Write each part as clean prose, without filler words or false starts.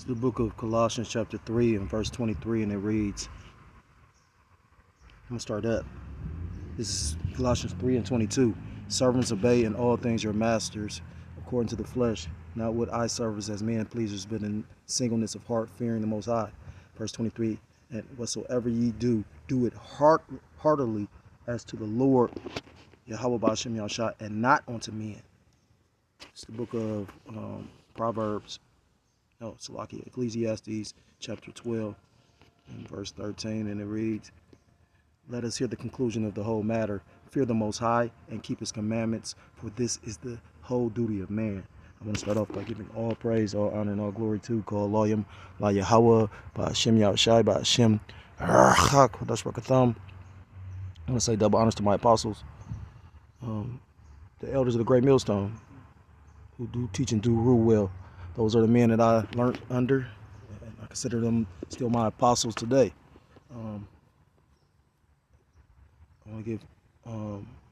the book of Colossians chapter 3 and verse 23, and it reads, I'm going to start up. This is Colossians 3 and 22. Servants, obey in all things your masters according to the flesh, not with eye service as men pleasers, but in singleness of heart, fearing the Most High. Verse 23, and whatsoever ye do, do it heartily as to the Lord, YAHAWAH, BAHASHAM, and not unto men. It's the book of Ecclesiastes chapter 12 and verse 13, and it reads, let us hear the conclusion of the whole matter. Fear the Most High and keep his commandments, for this is the whole duty of man. I'm going to start off by giving all praise, all honor, and all glory to YAHAWAH, BAHASHAM, BAHASHAM. I want to say double honors to my apostles, the elders of the great millstone, who do teach and do rule well. Those are the men that I learned under, and I consider them still my apostles today. I want to give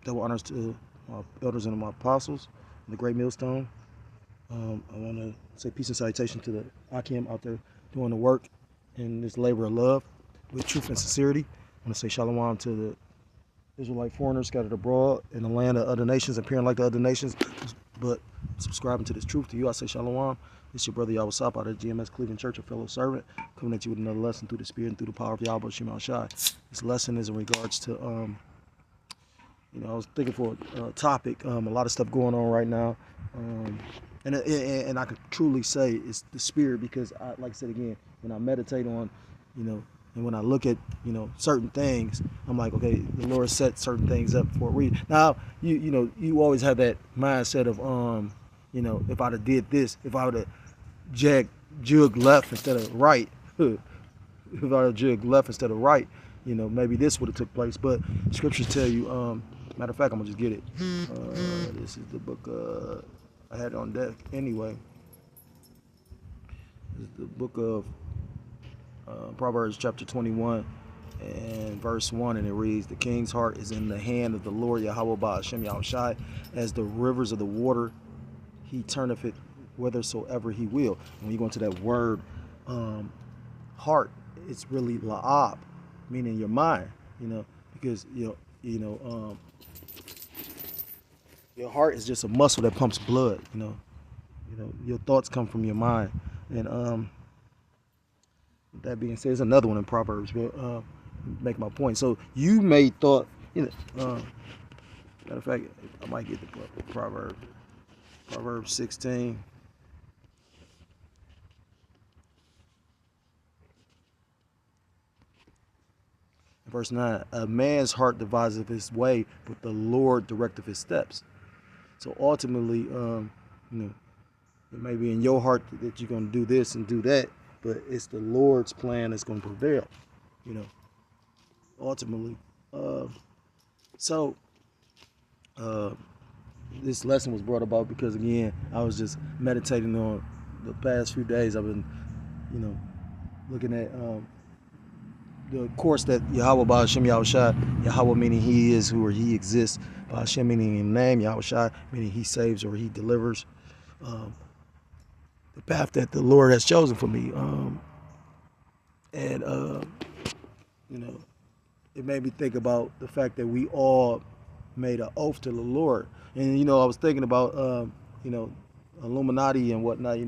double honors to my elders and my apostles, the great millstone. I want to say peace and salutation to the Akim out there doing the work in this labor of love with truth and sincerity. I want to say shalom to the Israelite foreigners scattered abroad in the land of other nations, appearing like the other nations, but subscribing to this truth. To you, I say shalom. It's your brother YAHAWASHI out of GMS Cleveland Church, a fellow servant, coming at you with another lesson through the Spirit and through the power of YAHAWASHI. This lesson is in regards to, I was thinking for a topic, a lot of stuff going on right now, and I could truly say it's the Spirit, because, like I said again, when I meditate on, and when I look at, certain things, I'm like, okay, the Lord set certain things up for a reason. Now, you always have that mindset of, if I'd have did this, if I would have jugged left instead of right, if I would have jugged left instead of right, maybe this would have took place. But scriptures tell you, matter of fact, I'm gonna just get it. This is the book, I had it on deck anyway. This is the book of Proverbs chapter 21 and verse 1, and it reads, the king's heart is in the hand of the Lord, YAHAWAH, BAHASHAM, as the rivers of the water, he turneth it whithersoever he will. When you go into that word heart, it's really la'ab, meaning your mind, because your heart is just a muscle that pumps blood. Your thoughts come from your mind. And with that being said, there's another one in Proverbs, but make my point. So you may thought, matter of fact, I might get the Proverbs 16. Verse 9, a man's heart deviseth his way, but the Lord directeth his steps. So ultimately, it may be in your heart that you're going to do this and do that, but it's the Lord's plan that's going to prevail, ultimately. This lesson was brought about because, again, I was just meditating on the past few days. I've been, looking at the course that YAHAWAH, BAHASHAM, YAHAWAH meaning he is who or he exists, BAHASHAM meaning in name, YAHAWASHI meaning he saves or he delivers. The path that the Lord has chosen for me, it made me think about the fact that we all made an oath to the Lord. And I was thinking about Illuminati and whatnot.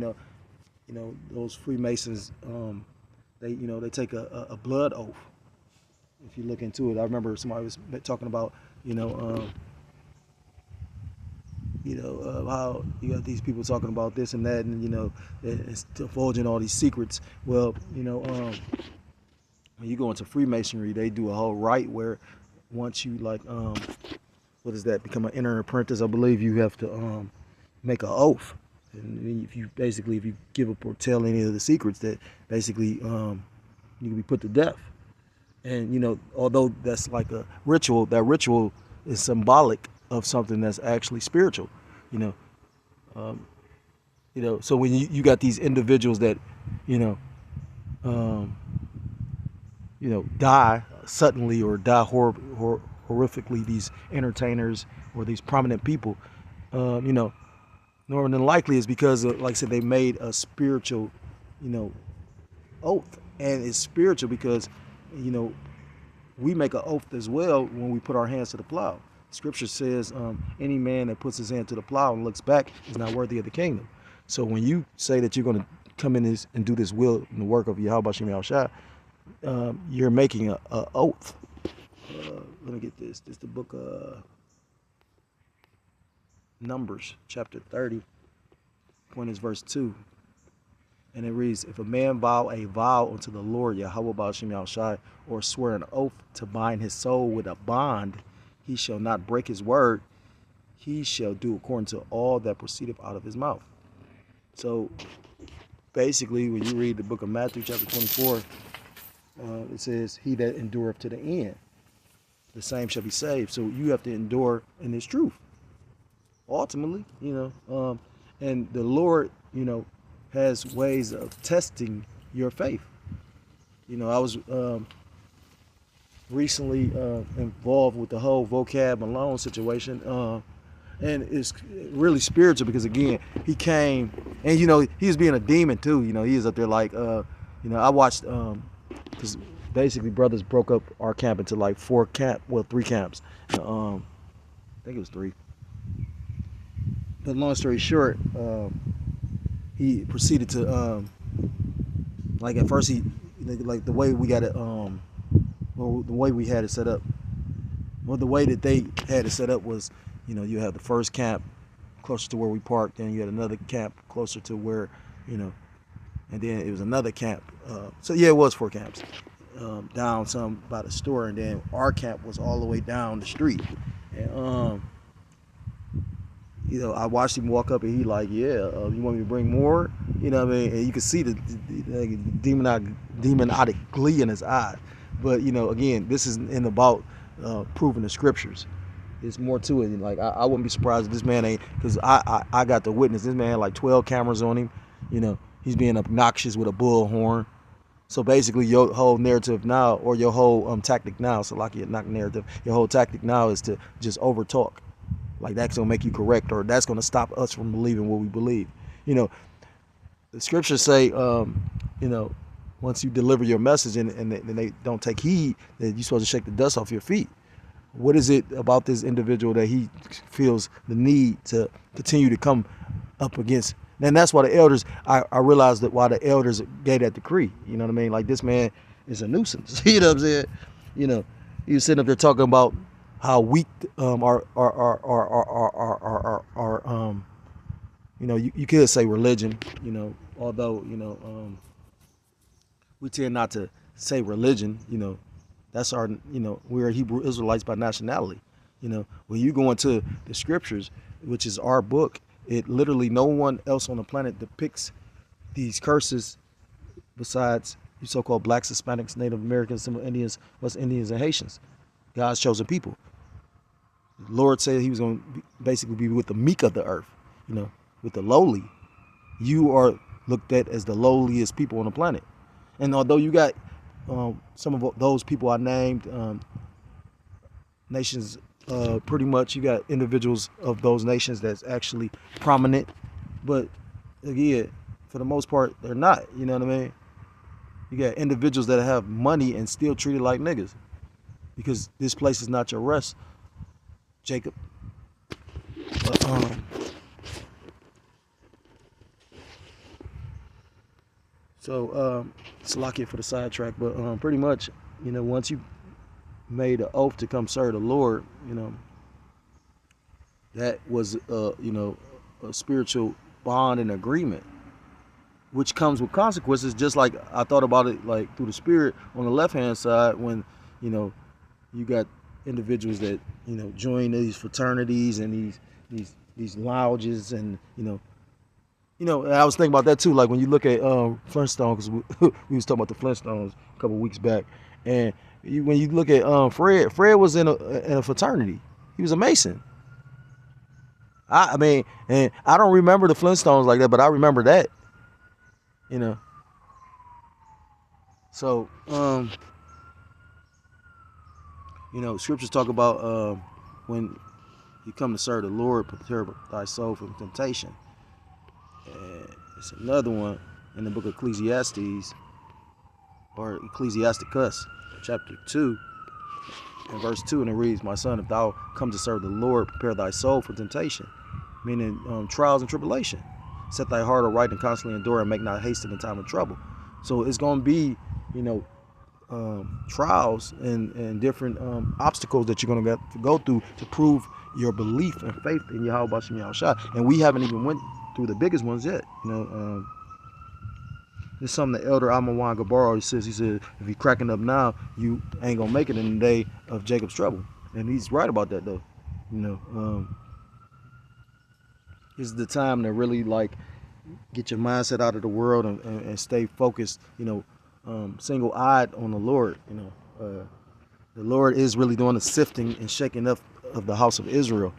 Those Freemasons, they take a blood oath. If you look into it, I remember somebody was talking about how you got these people talking about this and that, and it's divulging all these secrets. Well, when you go into Freemasonry, they do a whole rite where once you become an inner apprentice, I believe you have to make an oath. And if you give up or tell any of the secrets, that basically you can be put to death. And although that's like a ritual, that ritual is symbolic of something that's actually spiritual. So when you got these individuals that die suddenly or die horrifically, these entertainers or these prominent people, more than likely is because, like I said, they made a spiritual oath, and it's spiritual because, you know, we make an oath as well when we put our hands to the plow. Scripture says, any man that puts his hand to the plow and looks back is not worthy of the kingdom. So when you say that you're going to come in this and do this will and the work of YAHAWASHI, you're making an oath. Let me get this. This is the book of Numbers, chapter 30, point is verse 2. And it reads, if a man vow a vow unto the Lord, YAHAWASHI, or swear an oath to bind his soul with a bond, he shall not break his word. He shall do according to all that proceedeth out of his mouth. So basically, when you read the book of Matthew, chapter 24, it says, he that endureth to the end, the same shall be saved. So you have to endure in this truth. Ultimately, and the Lord, has ways of testing your faith. I was recently involved with the whole vocab Malone situation, and it's really spiritual because, again, he came and he was being a demon too. He was up there like I watched because basically brothers broke up our camp into like 3 camps. I think it was 3. But long story short, he proceeded to like at first he like the way we got it the way we had it set up. Well, the way that they had it set up was, you have the first camp closer to where we parked, and you had another camp closer to where, and then it was another camp. So yeah, it was 4 camps down some by the store, and then our camp was all the way down the street. And I watched him walk up, and he like, yeah, you want me to bring more? And you could see the demonic glee in his eyes. But again, this isn't about proving the scriptures. There's more to it. And like I wouldn't be surprised if this man ain't, because I got to witness this man had like 12 cameras on him. He's being obnoxious with a bullhorn. So basically, your whole narrative now, or your whole tactic now, so like not narrative, your whole tactic now is to just over talk. Like that's gonna make you correct, or that's gonna stop us from believing what we believe. The scriptures say, once you deliver your message and they don't take heed, that you're supposed to shake the dust off your feet. What is it about this individual that he feels the need to continue to come up against? And that's why the elders, I realized that why the elders gave that decree. You know what I mean? Like, this man is a nuisance. You know what I'm saying? He was sitting up there talking about how weak our you could say religion, although we tend not to say religion. That's our, we're Hebrew Israelites by nationality. When you go into the scriptures, which is our book, it literally, no one else on the planet depicts these curses besides you so-called blacks, Hispanics, Native Americans, Simple Indians, West Indians, and Haitians, God's chosen people. The Lord said he was going to basically be with the meek of the earth, with the lowly. You are looked at as the lowliest people on the planet. And although you got some of those people I named, nations, pretty much you got individuals of those nations that's actually prominent. But again, for the most part, they're not. You know what I mean? You got individuals that have money and still treated like niggas, because this place is not your rest, Jacob. But, it's lucky for the sidetrack, but pretty much, once you made an oath to come serve the Lord, that was a spiritual bond and agreement, which comes with consequences. Just like I thought about it, like through the spirit on the left hand side, when you got individuals that join these fraternities and these lounges, and and I was thinking about that too. Like when you look at Flintstones, because we was talking about the Flintstones a couple weeks back, and when you look at Fred was in a fraternity. He was a Mason. I mean, and I don't remember the Flintstones like that, but I remember that. So scriptures talk about when you come to serve the Lord, prepare thy soul from temptation. And it's another one. in the book of Ecclesiastes, or Ecclesiasticus, chapter 2, and verse 2, and it reads, "My son, if thou come to serve the Lord, prepare thy soul for temptation," meaning trials and tribulation. "Set thy heart aright and constantly endure, and make not haste in the time of trouble." So it's going to be, trials and different obstacles that you're going to get to go through to prove your belief and faith in YAHAWASHI. And we haven't even went through the biggest ones yet. It's something the elder Amawan Gabaro says. He said, if you're cracking up now, you ain't gonna make it in the day of Jacob's trouble. And he's right about that, though. This is the time to really get your mindset out of the world and stay focused. Single-eyed on the Lord. The Lord is really doing the sifting and shaking up of the house of Israel.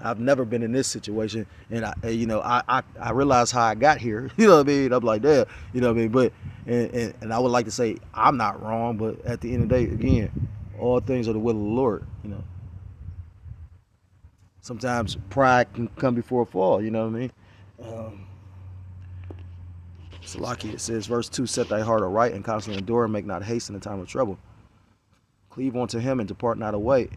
I've never been in this situation, and I realize how I got here. You know what I mean? I'm like, damn. You know what I mean? But and I would like to say I'm not wrong, but at the end of the day, again, all things are the will of the Lord. Sometimes pride can come before a fall. You know what I mean? Salaki, it says, verse 2, "Set thy heart aright and constantly endure, and make not haste in the time of trouble. Cleave unto him and depart not away,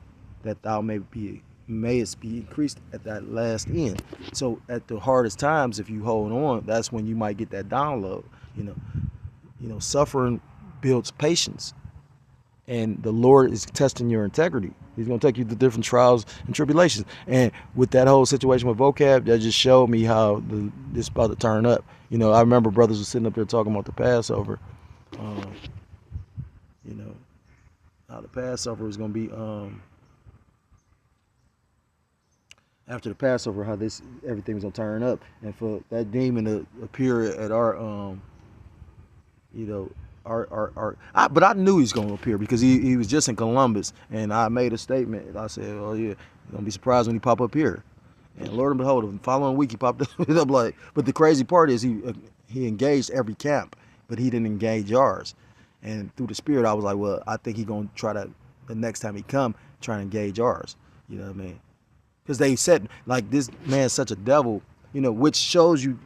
that thou mayest be increased at that last end." So at the hardest times, if you hold on, that's when you might get that download. Suffering builds patience, and the Lord is testing your integrity. He's going to take you through different trials and tribulations. And with that whole situation with vocab, that just showed me how this about to turn up. I remember brothers were sitting up there talking about the Passover. How the Passover is going to be after the Passover, how everything was going to turn up. And for that demon to appear at our but I knew he was going to appear because he was just in Columbus, and I made a statement. I said, "Oh yeah, you're gonna be surprised when he pop up here." And Lord and behold, the following week he popped up. But the crazy part is he engaged every camp, but he didn't engage ours. And through the Spirit, I was like, well, I think he's gonna try to the next time he come try to engage ours. You know what I mean? Because they said this man's such a devil, which shows you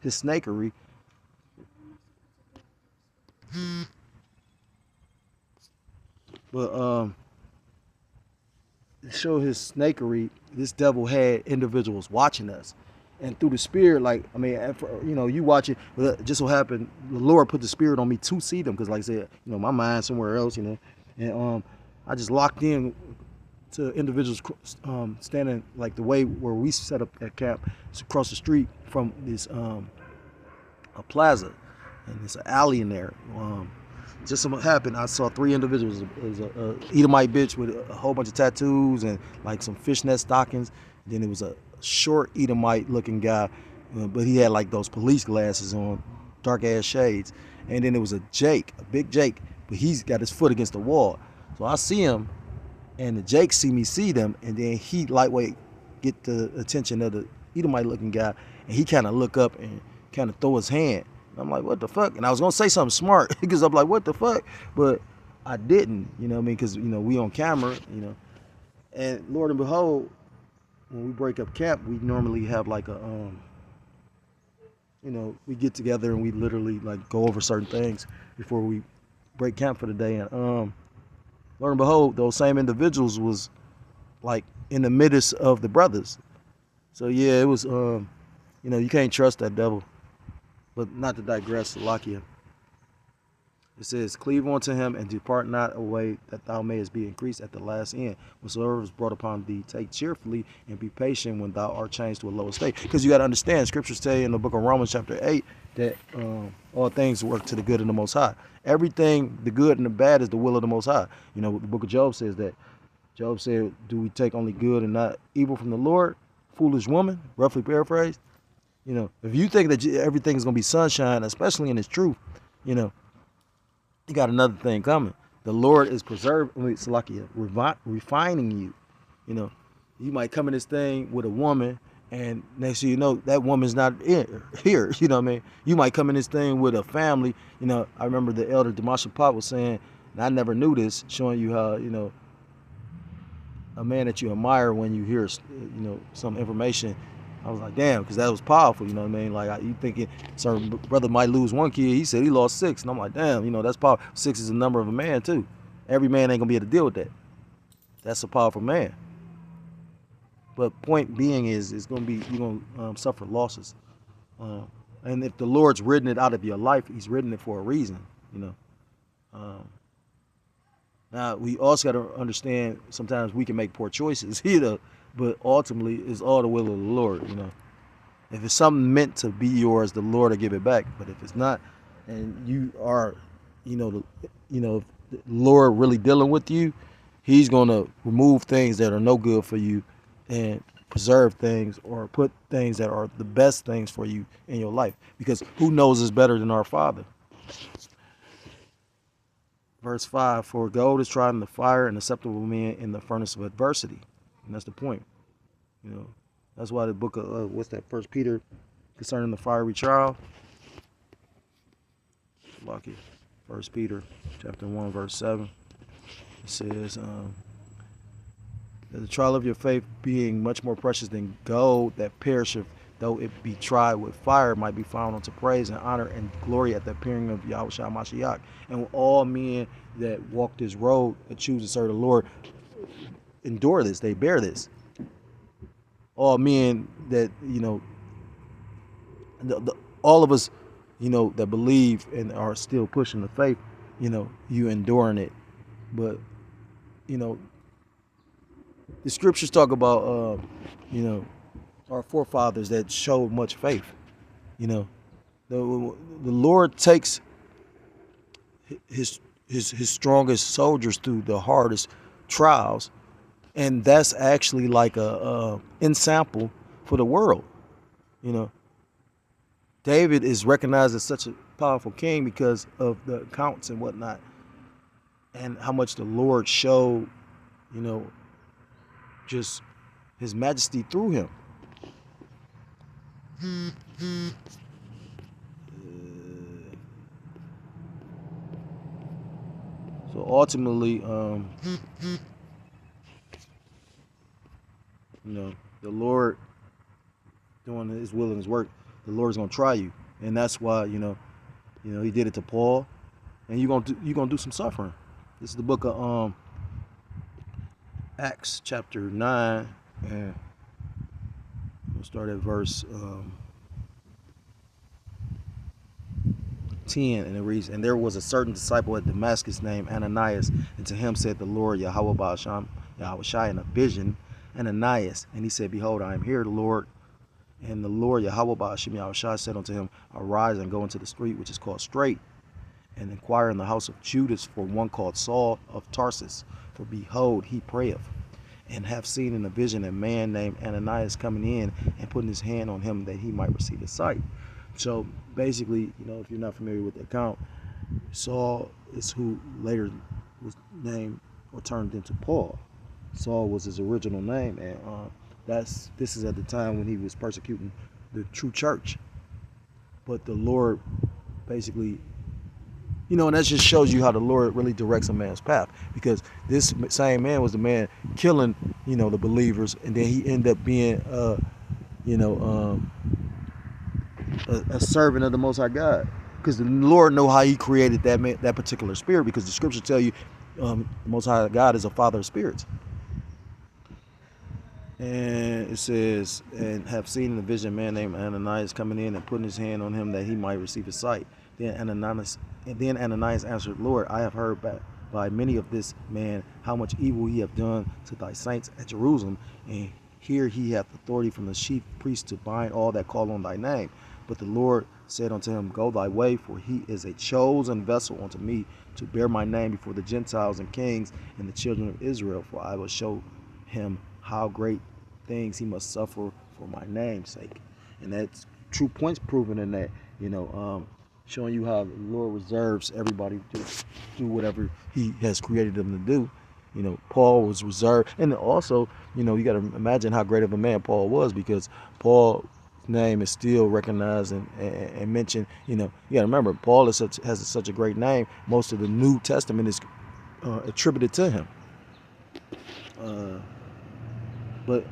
his snakery. But to show his snakery, this devil had individuals watching us, and through the Spirit, you watch it. But just so happened, the Lord put the Spirit on me to see them, because like I said, my mind's somewhere else, and I just locked in to individuals standing the way where we set up at camp. It's across the street from this a plaza, and there's an alley in there. Just so happened, I saw 3 individuals. It was a Edomite bitch with a whole bunch of tattoos and some fishnet stockings. Then it was a short Edomite looking guy, but he had those police glasses on, dark ass shades. And then it was a big Jake, but he's got his foot against the wall. So I see him, and the Jake see them, and then he lightweight get the attention of the Edomite looking guy, and he kind of look up and kind of throw his hand. I'm like, what the fuck? And I was going to say something smart because I'm like, what the fuck? But I didn't, because, we on camera, And Lord and behold, when we break up camp, we normally have we get together and we literally go over certain things before we break camp for the day. And Lord and behold, those same individuals was in the midst of the brothers. So yeah, it was, you can't trust that devil. But not to digress, Lakia. It says, "Cleave unto him and depart not away, that thou mayest be increased at the last end. Whatsoever is brought upon thee, take cheerfully, and be patient when thou art changed to a lower state." Because you got to understand, scriptures tell you in the book of Romans chapter 8 that all things work to the good of the Most High. Everything, the good and the bad, is the will of the Most High. The book of Job says that. Job said, "Do we take only good and not evil from the Lord? Foolish woman," roughly paraphrased. If you think that everything's going to be sunshine, especially in His truth, you got another thing coming. The Lord is refining you. You might come in this thing with a woman, and next thing you know, that woman's not here. You know what I mean? You might come in this thing with a family. I remember the elder Demasha Pop was saying, and I never knew this, showing you how, a man that you admire, when you hear, some information, I was like, damn, because that was powerful, you know what I mean? Like, you thinking certain brother might lose one kid. He said he lost 6. And I'm like, damn, you know, that's powerful. 6 is the number of a man, too. Every man ain't going to be able to deal with that. That's a powerful man. But point being is, it's going to be, you're going to suffer losses. And if the Lord's written it out of your life, he's written it for a reason, you know. Now, we also got to understand sometimes we can make poor choices, you know, but ultimately it's all the will of the Lord, you know. If it's something meant to be yours, the Lord will give it back. But if it's not, and you are, you know, if the Lord really dealing with you, he's going to remove things that are no good for you and preserve things or put things that are the best things for you in your life. Because who knows us better than our Father? Verse 5, for gold is tried in the fire and acceptable men in the furnace of adversity. And that's the point. You know, that's why the book of, what's that, 1 Peter, concerning the fiery trial. Lock it. 1 Peter chapter 1, verse 7. It says, the trial of your faith being much more precious than gold that perisheth, though it be tried with fire, might be found unto praise and honor and glory at the appearing of YAHAWASHI. And all men that walk this road and choose to serve the Lord endure this, they bear this. All men that, you know, all of us, you know, that believe and are still pushing the faith, you know, you enduring it. But, you know, the scriptures talk about, you know, our forefathers that showed much faith. You know, the Lord takes his strongest soldiers through the hardest trials, and that's actually like a ensample for the world. You know, David is recognized as such a powerful king because of the accounts and whatnot, and how much the Lord showed, you know, just his majesty through him. So ultimately, you know, the Lord doing his will and his work, the Lord's gonna try you. And that's why, you know, he did it to Paul, and you're gonna do some suffering. This is the book of Acts chapter 9, and we'll start at verse 10, and it reads, and there was a certain disciple at Damascus named Ananias, and to him said the Lord YAHAWAH BAHASHAM YAHAWASHI in a vision, Ananias, and he said, behold, I am here, the Lord. And the Lord YAHAWAH BAHASHAM YAHAWASHI said unto him, arise and go into the street which is called Straight, and inquire in the house of Judas for one called Saul of Tarsus, for behold, he prayeth, and have seen in a vision a man named Ananias coming in and putting his hand on him that he might receive his sight. So basically, you know, if you're not familiar with the account, Saul is who later was named or turned into Paul. Saul was his original name, and this is at the time when he was persecuting the true church. But the Lord basically, you know, and that just shows you how the Lord really directs a man's path, because this same man was the man killing, you know, the believers, and then he ended up being, you know, a servant of the Most High God, because the Lord know how he created that particular spirit, because the scriptures tell you the Most High God is a father of spirits. And it says, and have seen in the vision a man named Ananias coming in and putting his hand on him that he might receive his sight. Then Ananias answered, Lord, I have heard by many of this man how much evil he hath done to thy saints at Jerusalem, and here he hath authority from the chief priest to bind all that call on thy name. But the Lord said unto him, go thy way, for he is a chosen vessel unto me to bear my name before the Gentiles and kings and the children of Israel, for I will show him how great things he must suffer for my name's sake. And that's true points proven in that, you know, showing you how the Lord reserves everybody to do whatever he has created them to do. You know, Paul was reserved, and also, you know, you got to imagine how great of a man Paul was, because Paul's name is still recognized and mentioned. You know, you got to remember, Paul has such a great name. Most of the New Testament is attributed to him. But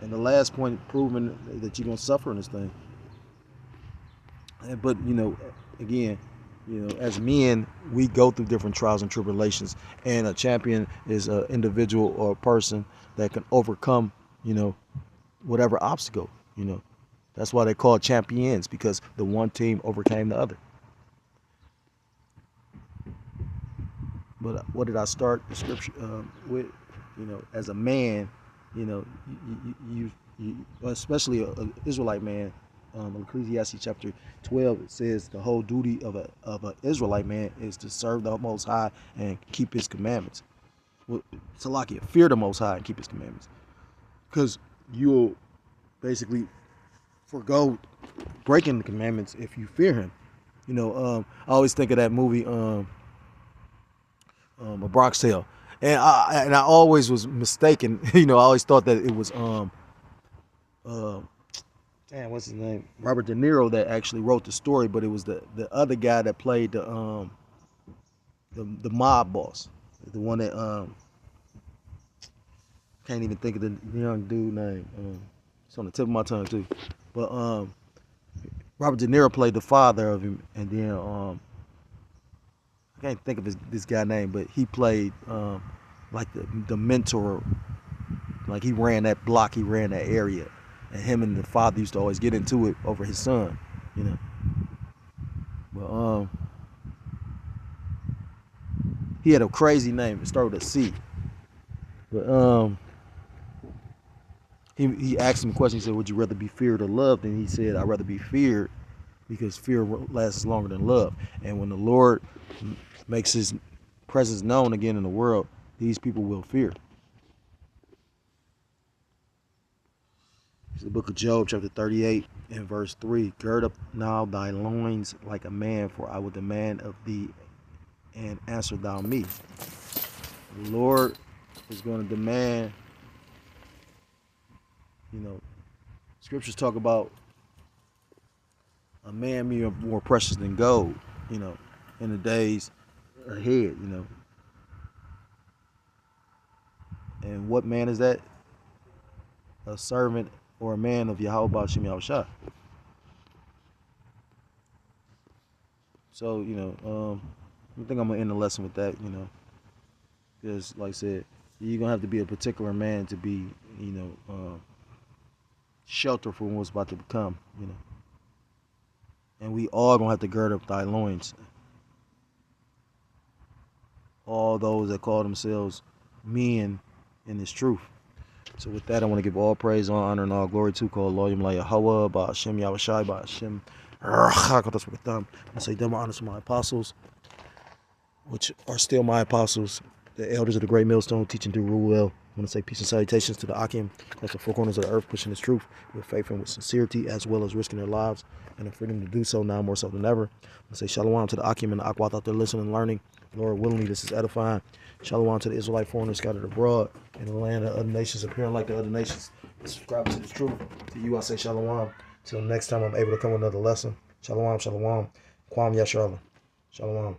And the last point, proving that you're gonna suffer in this thing. But again, as men, we go through different trials and tribulations, and a champion is an individual or a person that can overcome, whatever obstacle. That's why they call champions, because the one team overcame the other. But what did I start the scripture with? As a man, you especially an Israelite man. Ecclesiastes chapter 12, it says the whole duty of an Israelite man is to serve the Most High and keep His commandments. Well, Salakia, fear the Most High and keep His commandments, because you'll basically forgo breaking the commandments if you fear Him. I always think of that movie, A Bronx Tale, and I always was mistaken. I always thought that it was what's his name? Robert De Niro that actually wrote the story, but it was the other guy that played the mob boss, the one that can't even think of the young dude name. It's on the tip of my tongue too, but Robert De Niro played the father of him, and then I can't think of this guy's name, but he played like the mentor, like he ran that block, he ran that area. And him and the father used to always get into it over his son, But he had a crazy name. It started with a C. But he asked him a question. He said, "Would you rather be feared or loved?" And he said, "I'd rather be feared, because fear lasts longer than love." And when the Lord makes His presence known again in the world, these people will fear. The book of Job, chapter 38, and verse 3. Gird up now thy loins like a man, for I will demand of thee, and answer thou me. The Lord is going to demand, scriptures talk about a man being more precious than gold, in the days ahead, And what man is that? A servant or a man of YAHAWAH, BAHASHAM, YAHAWASHI. So, I think I'm going to end the lesson with that, because, like I said, you're going to have to be a particular man to be, shelter from what's about to come, And we all going to have to gird up thy loins. All those that call themselves men in this truth. So with that, I want to give all praise, all honor, and all glory to call YAHAWAH, BAHASHAM, YAHAWASHI, BAHASHAM. I say double honors to my apostles, which are still my apostles, the elders of the great millstone, teaching to rule well. I want to say peace and salutations to the Akim, that's the four corners of the earth, pushing this truth with faith and with sincerity, as well as risking their lives and the freedom to do so now more so than ever. I want to say shalom to the Akim and the Akwath out there listening and learning. Lord willingly, this is edifying. Shalom to the Israelite foreigners scattered abroad in the land of other nations, appearing like the other nations. Subscribe to the truth. To you, I say shalom. Till next time I'm able to come with another lesson. Shalom, shalom. Kwam Yasharallah. Shalom.